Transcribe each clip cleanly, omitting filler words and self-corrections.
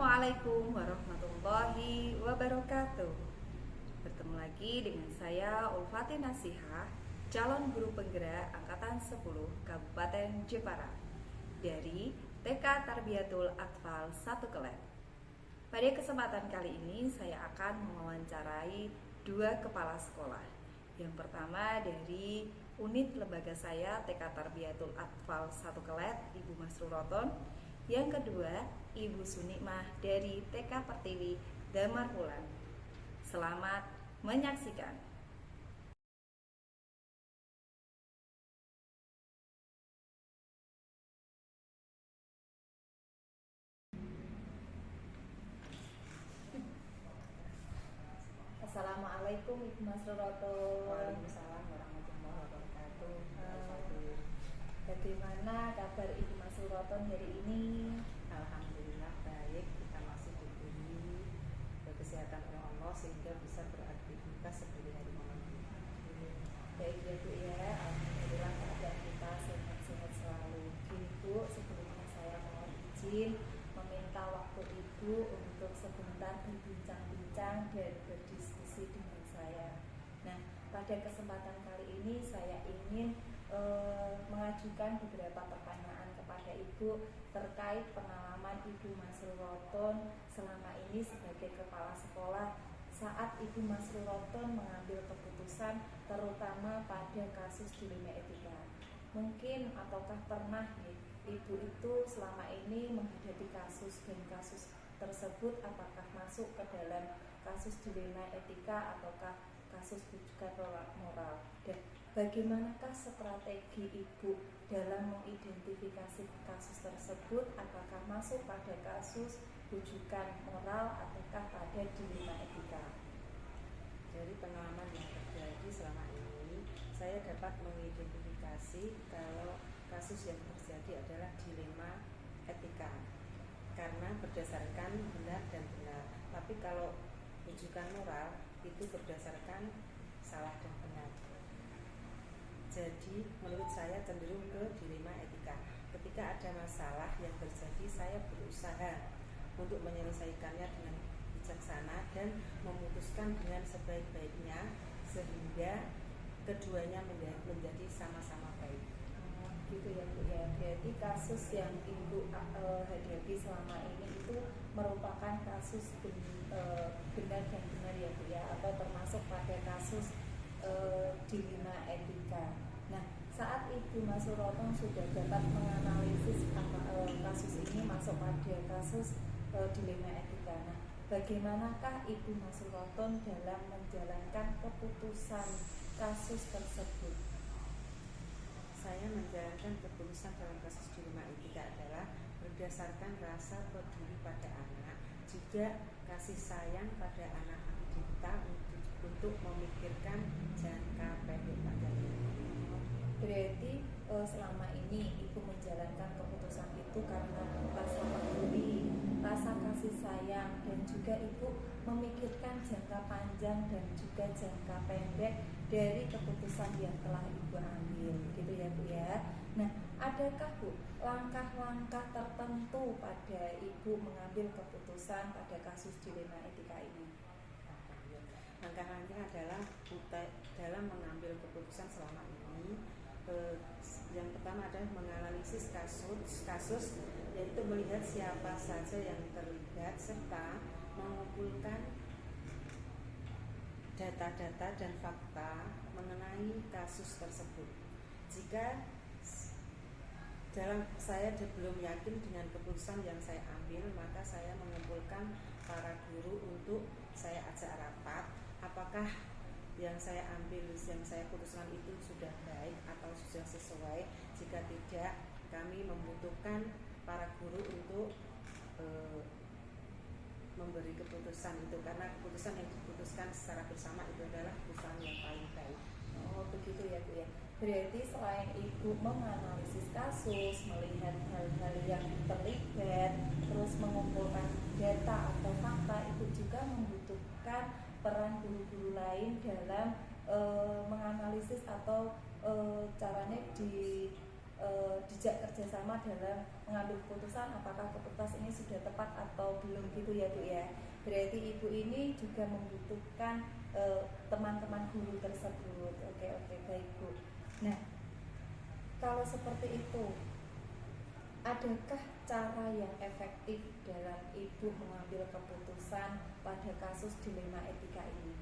Assalamualaikum warahmatullahi wabarakatuh. Bertemu lagi dengan saya Ulfati Nasihah, calon guru penggerak Angkatan 10 Kabupaten Jepara dari TK Tarbiyatul Atfal 1 Kelet. Pada kesempatan kali ini saya akan mewawancarai dua kepala sekolah. Yang pertama dari unit lembaga saya TK Tarbiyatul Atfal 1 Kelet, Ibu Masrul Roton. Yang kedua, Ibu Sunikmah dari TK Pertiwi Damar Wulan. Selamat menyaksikan. Assalamualaikum Ibu Masrul Roton. Waalaikumsalam warahmatullahi wabarakatuh. Bagaimana kabar Ibu Masrul Roton hari ini? Alhamdulillah baik, kita masih diberi kesehatan oleh Allah sehingga bisa beraktivitas seperti hari ini. Baik ya Bu ya, alhamdulillah keadaan kita sehat-sehat selalu. Gini Bu, sebelumnya saya mohon izin meminta waktu Ibu untuk sebentar berbincang-bincang dan berdiskusi dengan saya. Nah, pada kesempatan kali ini saya ingin mengajukan beberapa pertanyaan kepada Ibu terkait pengalaman Ibu Masrul Roton selama ini sebagai kepala sekolah saat Ibu Masrul Roton mengambil keputusan terutama pada kasus dilema etika. Mungkin ataukah pernah Ibu itu selama ini menghadapi kasus dan kasus tersebut apakah masuk ke dalam kasus dilema etika ataukah kasus rujukan moral, dan bagaimanakah strategi Ibu dalam mengidentifikasi kasus tersebut, apakah masuk pada kasus rujukan moral ataukah pada dilema etika? Dari pengalaman yang terjadi selama ini, saya dapat mengidentifikasi kalau kasus yang terjadi adalah dilema etika karena berdasarkan benar dan benar. Tapi kalau rujukan moral itu berdasarkan salah dan benar. Jadi menurut saya cenderung ke dilema etika. Ketika ada masalah yang terjadi, saya berusaha untuk menyelesaikannya dengan bijaksana dan memutuskan dengan sebaik-baiknya sehingga keduanya menjadi sama-sama baik. Gitu ya Bu ya. Berarti kasus yang Ibu hadapi selama ini itu merupakan kasus benar dan benar ya Bu ya, atau termasuk pada kasus dilema etika. Nah, saat Ibu Masrul Roton sudah dapat menganalisis kasus ini masuk pada kasus dilema etika. Nah, bagaimanakah Ibu Masrul Roton dalam menjalankan keputusan kasus tersebut? Saya menjalankan keputusan dalam kasus dilema etika adalah berdasarkan rasa peduli pada anak, juga kasih sayang pada anak-anak kita untuk memikirkan jangka pendek panjang. Berarti selama ini Ibu menjalankan keputusan itu karena rasa peduli, rasa kasih sayang, dan juga Ibu memikirkan jangka panjang dan juga jangka pendek dari keputusan yang telah Ibu ambil, gitu ya Bu ya. Nah, adakah Bu langkah-langkah tertentu pada Ibu mengambil keputusan pada kasus dilema etika ini? Langkah-langkah adalah dalam mengambil keputusan selama ini. Yang pertama adalah menganalisis kasus, yaitu melihat siapa saja yang terlibat serta mengumpulkan data-data dan fakta mengenai kasus tersebut. Jika saya belum yakin dengan keputusan yang saya ambil, maka saya mengumpulkan para guru untuk saya ajak rapat apakah yang saya ambil, yang saya putuskan itu sudah baik atau sudah sesuai. Jika tidak, kami membutuhkan para guru untuk memberi keputusan itu, karena keputusan yang diputuskan secara bersama itu adalah keputusan yang paling baik. Oh begitu ya Bu ya. Berarti selain Ibu menganalisis kasus, melihat hal-hal yang terlibat, terus mengumpulkan data atau fakta, Ibu juga membutuhkan peran guru-guru lain dalam menganalisis atau caranya dijak kerjasama dalam mengambil keputusan apakah keputusan ini sudah tepat atau belum gitu ya Bu ya. Berarti Ibu ini juga membutuhkan teman-teman guru tersebut. Oke, baik Bu. Nah, kalau seperti itu, adakah cara yang efektif dalam Ibu mengambil keputusan pada kasus dilema etika ini?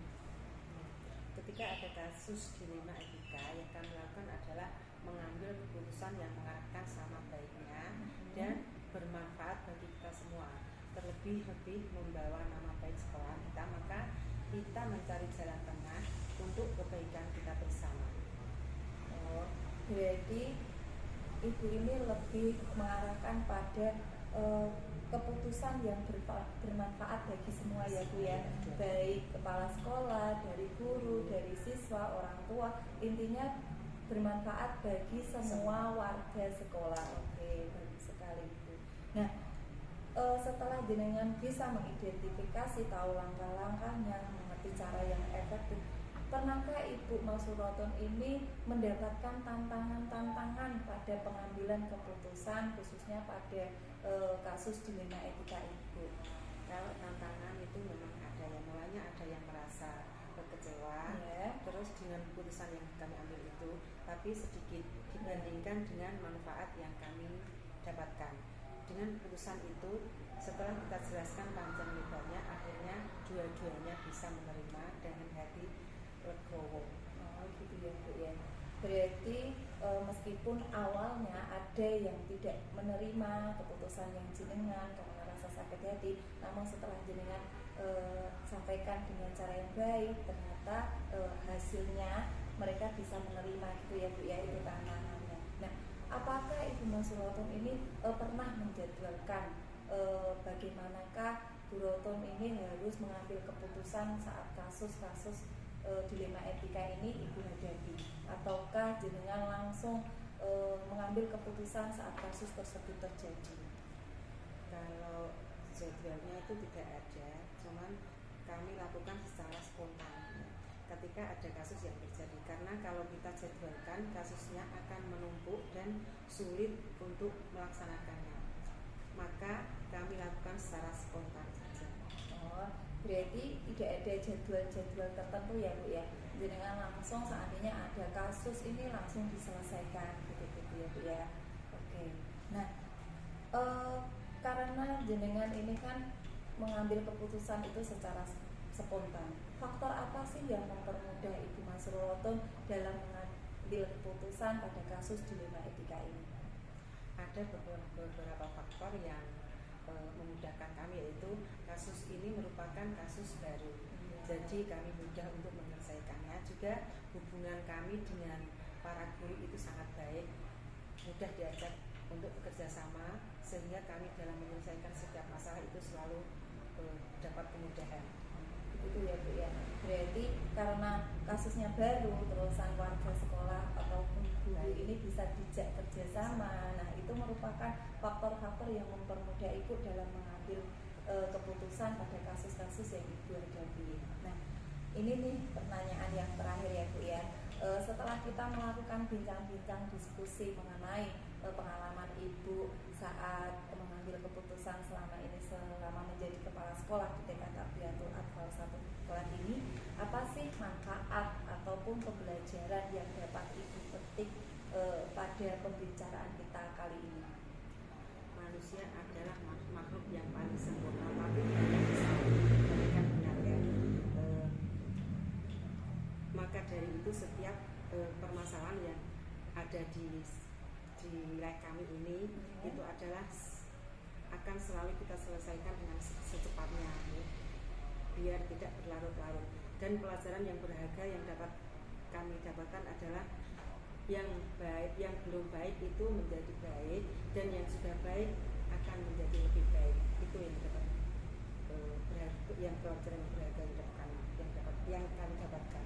Ketika ada kasus dilema etika, yang kami lakukan adalah mengambil keputusan yang mengarahkan sama baiknya dan bermanfaat bagi kita semua. Terlebih-lebih membawa nama baik sekolah kita, maka kita mencari jalan tengah untuk kebaikan kita bersama. Oh, berarti Ibu ini lebih mengarahkan pada keputusan yang bermanfaat bagi semua ya Bu ya, baik kepala sekolah, dari guru, dari siswa, orang tua, intinya bermanfaat bagi semua warga sekolah. Oke, bagus sekali Bu. Nah, setelah jenengan bisa mengidentifikasi, tahu langkah-langkahnya, mengerti cara yang efektif, pernahkah Ibu Masuroton ini mendapatkan tantangan-tantangan pada pengambilan keputusan khususnya pada kasus dilema etika Ibu? Kalau tantangan itu memang ada, yang mulanya ada yang merasa kecewa, terus dengan keputusan yang kami ambil itu, tapi sedikit dibandingkan dengan manfaat yang kami dapatkan. Dengan keputusan itu, setelah kita jelaskan panjang lebarnya, akhirnya dua-duanya bisa menerima dengan hati legowo. Oh gitu ya Bu ya. Berarti meskipun awalnya ada yang tidak menerima keputusan yang jenengan karena rasa sakit hati, namun setelah jenengan sampaikan dengan cara yang baik, ternyata hasilnya mereka bisa menerima gitu ya Bu ya, itu tantangannya. Nah, apakah Ibu Masuroton ini pernah menjadwalkan bagaimanakah Bu Roton ini harus mengambil keputusan saat kasus-kasus dilema etika ini Ibu hadapi, ataukah jenengan langsung mengambil keputusan saat kasus tersebut terjadi? Kalau jadwalnya itu tidak ada, cuman kami lakukan secara spontan ketika ada kasus yang terjadi, karena kalau kita jadwalkan kasusnya akan menumpuk dan sulit untuk melaksanakannya, maka kami lakukan secara spontan saja. Oh, berarti tidak ada jadwal-jadwal tertentu ya Bu ya, jenengan langsung seandainya ada kasus ini langsung diselesaikan gitu ya Bu ya. Oke. Nah, karena jenengan ini kan mengambil keputusan itu secara spontan, faktor apa sih yang mempermudah Ibu Masuroton dalam mengambil keputusan pada kasus dilema etika ini? Ada beberapa faktor yang memudahkan kami, yaitu kasus ini merupakan kasus baru, jadi kami mudah untuk menyelesaikannya. Juga hubungan kami dengan para guru itu sangat baik, mudah diajak untuk bekerja sama, sehingga kami dalam menyelesaikan setiap masalah itu selalu dapat kemudahan. Itu ya Bu ya. Berarti karena kasusnya baru, terusan warga sekolah ataupun guru ini bisa dijak kerjasama. Nah, itu merupakan faktor-faktor yang mempermudah Ibu dalam mengambil keputusan pada kasus-kasus yang Ibu hadapi. Nah, ini nih pertanyaan yang terakhir ya Bu ya. Setelah kita melakukan bincang-bincang diskusi mengenai pengalaman Ibu saat mengambil keputusan selama ini, selama menjadi kepala sekolah di TK Tarbiyatul Atfal 1 sekolah ini, apa sih manfaat ataupun pembelajaran yang dapat Ibu petik pada pembicaraan kita kali ini? Manusia adalah makhluk yang paling sempurna, tapi tidak bisa memberikan pengertian. Maka dari itu setiap permasalahan yang ada di wilayah kami ini itu adalah akan selalu kita selesaikan dengan secepatnya, biar tidak berlarut-larut. Dan pelajaran yang berharga yang dapat kami dapatkan adalah yang baik, yang belum baik itu menjadi baik, dan yang sudah baik akan menjadi lebih baik. Itu yang dapat yang pelajaran yang berharga yang kami dapatkan.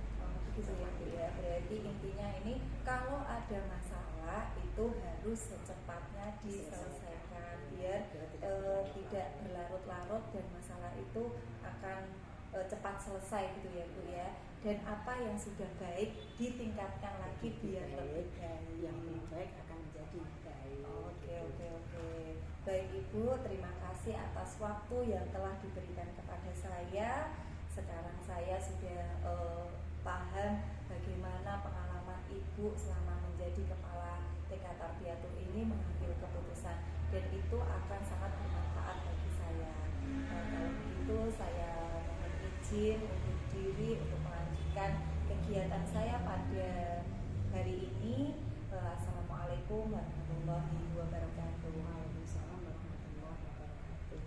Gitu ya. Berarti intinya ini kalau ada masalah itu harus secepatnya diselesaikan biar tidak berlarut-larut dan masalah itu akan cepat selesai gitu ya Bu ya. Dan apa yang sudah baik ditingkatkan lagi biar lebih baik. Yang lebih baik akan menjadi baik. Oke, oke, oke. Baik Ibu, terima kasih atas waktu yang telah diberikan kepada saya. Sekarang saya sudah paham bagaimana pengalaman Ibu selama menjadi kepala TK Tarbiyatul ini mengambil keputusan, dan itu akan sangat bermanfaat bagi saya. Kalau begitu saya mohon izin undur diri untuk melanjutkan kegiatan saya pada hari ini. Assalamualaikum warahmatullahi wabarakatuh. Waalaikumsalam warahmatullahi wabarakatuh.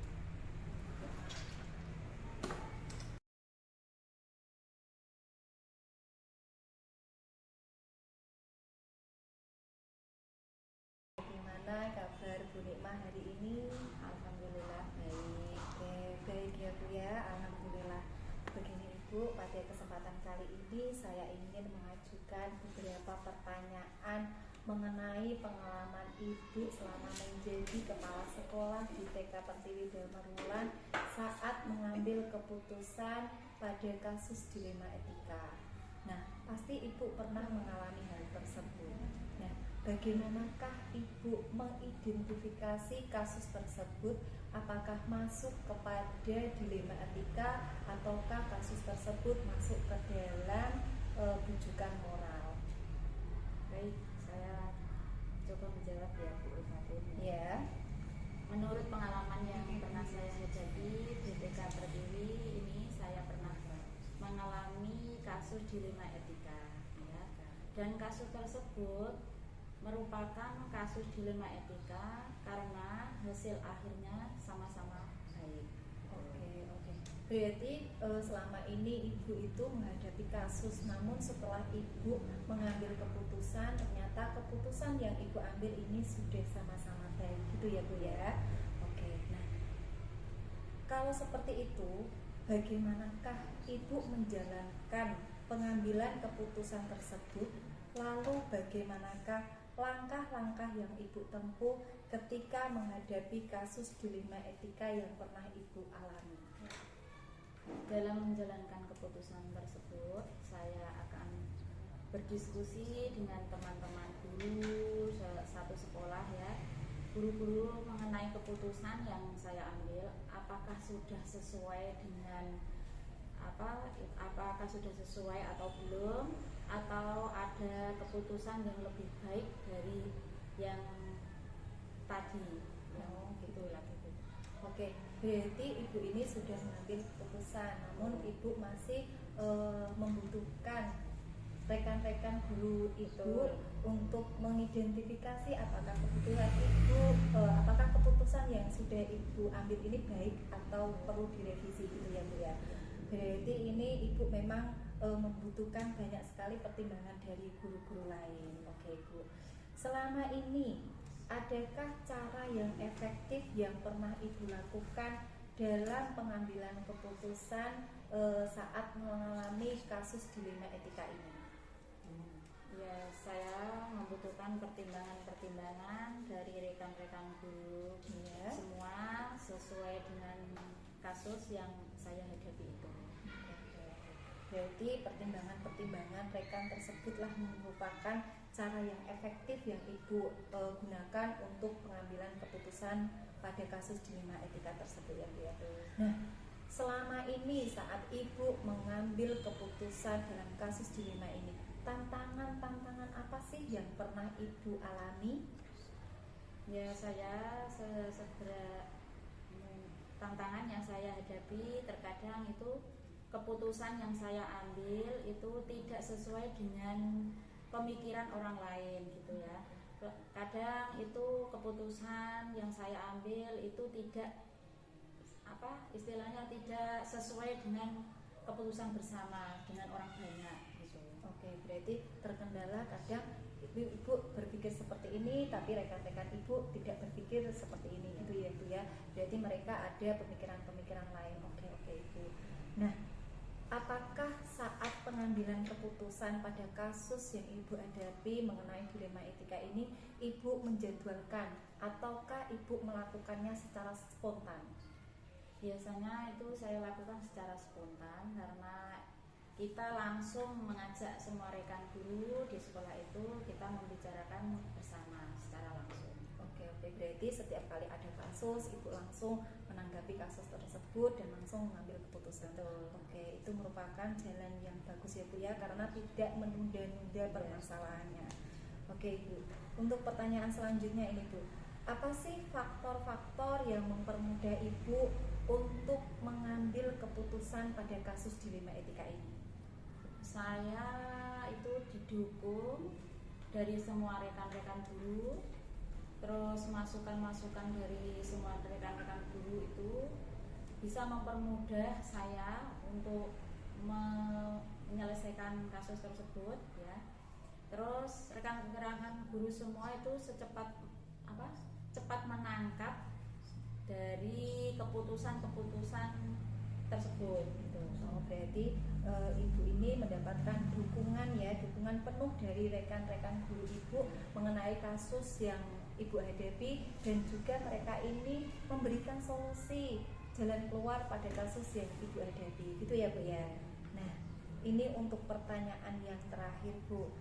Bagaimana kabar Bu Nikmah hari ini? Alhamdulillah baik. Oke, baik ya Bu ya, alhamdulillah. Begini Ibu, pada kesempatan kali ini saya ingin mengajukan beberapa pertanyaan mengenai pengalaman Ibu selama menjadi kepala sekolah di TK Pertiwi Darmawulan saat mengambil keputusan pada kasus dilema etika. Nah, pasti Ibu pernah mengalami hal tersebut. Nah, bagaimanakah Ibu mengidentifikasi kasus tersebut? Apakah masuk kepada dilema etika ataukah kasus tersebut masuk ke dalam bujukan moral? Baik, saya coba menjawab ya Bu Fatin. Ya. Menurut pengalaman yang pernah saya hadapi di TK Pertiwi ini, saya pernah mengalami kasus dilema etika, ya. Dan kasus tersebut merupakan kasus dilema etika karena hasil akhirnya sama-sama baik. Oke, oke. Berarti selama ini Ibu itu menghadapi kasus, namun setelah Ibu mengambil keputusan, ternyata keputusan yang Ibu ambil ini sudah sama-sama baik, gitu ya Bu ya. Oke, nah kalau seperti itu, bagaimanakah Ibu menjalankan pengambilan keputusan tersebut? Lalu bagaimanakah langkah-langkah yang Ibu tempuh ketika menghadapi kasus dilema etika yang pernah Ibu alami? Dalam menjalankan keputusan tersebut, saya akan berdiskusi dengan teman-teman guru satu sekolah ya, guru-guru mengenai keputusan yang saya ambil, apakah sudah sesuai dengan apakah sudah sesuai atau belum, atau ada keputusan yang lebih baik dari yang tadi. Oh, gitulah gitu. Oke, berarti Ibu ini sudah mengambil keputusan, namun Ibu masih membutuhkan rekan-rekan guru Ibu untuk mengidentifikasi apakah keputusan Ibu, apakah keputusan yang sudah Ibu ambil ini baik atau perlu direvisi, gitu ya Bu ya. Berarti ini Ibu memang membutuhkan banyak sekali pertimbangan dari guru-guru lain. Oke Bu, selama ini adakah cara yang efektif yang pernah Ibu lakukan dalam pengambilan keputusan saat mengalami kasus dilema etika ini? Ya, saya membutuhkan pertimbangan-pertimbangan dari rekan-rekan guru, ya. Semua sesuai dengan kasus yang saya hadapi itu. Berarti pertimbangan-pertimbangan rekan tersebutlah merupakan cara yang efektif yang Ibu gunakan untuk pengambilan keputusan pada kasus dilema etika tersebut ya Bu ya. Nah, selama ini saat Ibu mengambil keputusan dalam kasus dilema ini, tantangan-tantangan apa sih yang pernah Ibu alami? Ya, saya tantangan yang saya hadapi terkadang itu keputusan yang saya ambil itu tidak sesuai dengan pemikiran orang lain gitu ya. Kadang itu keputusan yang saya ambil itu tidak istilahnya tidak sesuai dengan keputusan bersama dengan orang banyak gitu. Oke, berarti terkendala kadang Ibu berpikir seperti ini tapi rekan-rekan Ibu tidak berpikir seperti ini gitu ya Bu ya. Berarti mereka ada pemikiran-pemikiran lain. Oke Ibu. Nah, apakah saat pengambilan keputusan pada kasus yang Ibu hadapi mengenai dilema etika ini, Ibu menjadwalkan ataukah Ibu melakukannya secara spontan? Biasanya itu saya lakukan secara spontan karena kita langsung mengajak semua rekan guru di sekolah itu, kita membicarakan bersama secara langsung. Oke, berarti setiap kali ada kasus, Ibu langsung menanggapi kasus tersebut dan langsung mengambil keputusan. Oke, itu merupakan jalan yang bagus ya Bu ya, karena tidak menunda-nunda permasalahannya. Oke Ibu, untuk pertanyaan selanjutnya ini Bu, apa sih faktor-faktor yang mempermudah Ibu untuk mengambil keputusan pada kasus dilema etika ini? Saya itu didukung dari semua rekan-rekan guru, terus masukan-masukan dari semua rekan-rekan guru itu bisa mempermudah saya untuk menyelesaikan kasus tersebut ya. Terus rekan-rekan guru semua itu cepat menangkap dari keputusan-keputusan tersebut gitu. Oh, berarti Ibu ini mendapatkan dukungan penuh dari rekan-rekan guru Ibu mengenai kasus yang Ibu hadapi, dan juga mereka ini memberikan solusi jalan keluar pada kasus yang Ibu hadapi, gitu ya Bu ya. Nah, ini untuk pertanyaan yang terakhir Bu.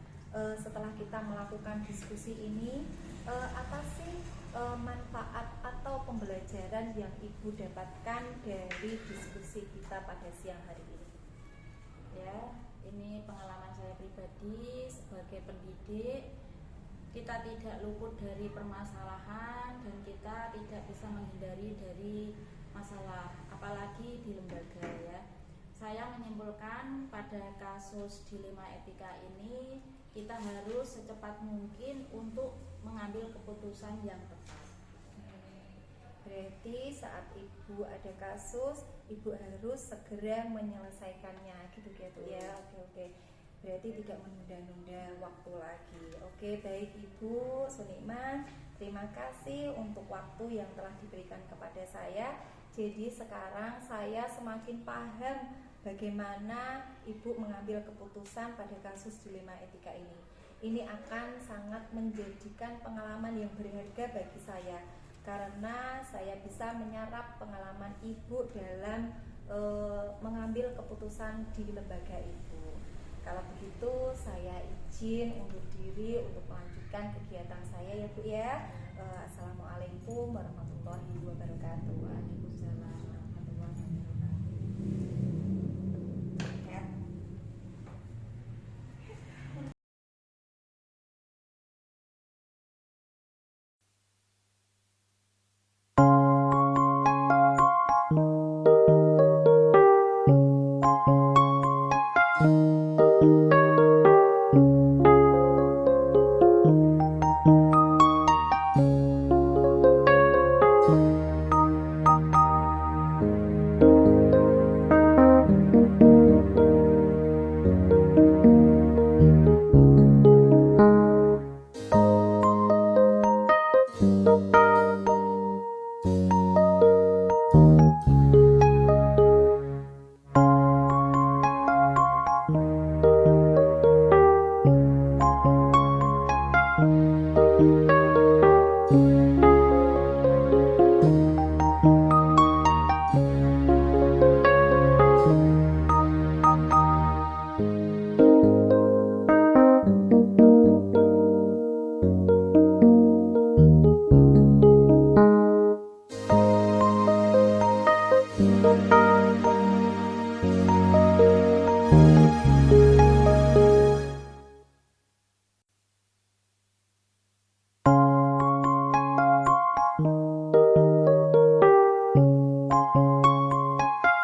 Setelah kita melakukan diskusi ini, apa sih manfaat atau pembelajaran yang Ibu dapatkan dari diskusi kita pada siang hari ini? Ya, ini pengalaman saya pribadi sebagai pendidik. Kita tidak luput dari permasalahan dan kita tidak bisa menghindari dari masalah, apalagi di lembaga ya. Saya menyimpulkan pada kasus dilema etika ini kita harus secepat mungkin untuk mengambil keputusan yang tepat. Berarti saat Ibu ada kasus, Ibu harus segera menyelesaikannya, gitu ya. Oke. Berarti tidak menunda-nunda waktu lagi. Oke, baik Ibu Sunikman, terima kasih untuk waktu yang telah diberikan kepada saya. Jadi sekarang saya semakin paham bagaimana Ibu mengambil keputusan pada kasus dilema etika ini. Ini akan sangat menjadikan pengalaman yang berharga bagi saya, karena saya bisa menyerap pengalaman Ibu dalam mengambil keputusan di lembaga Ibu. Kalau begitu saya izin undur diri untuk melanjutkan kegiatan saya ya Bu ya. Assalamualaikum warahmatullahi wabarakatuh. Waalaikumsalam warahmatullahi wabarakatuh.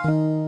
Thank you.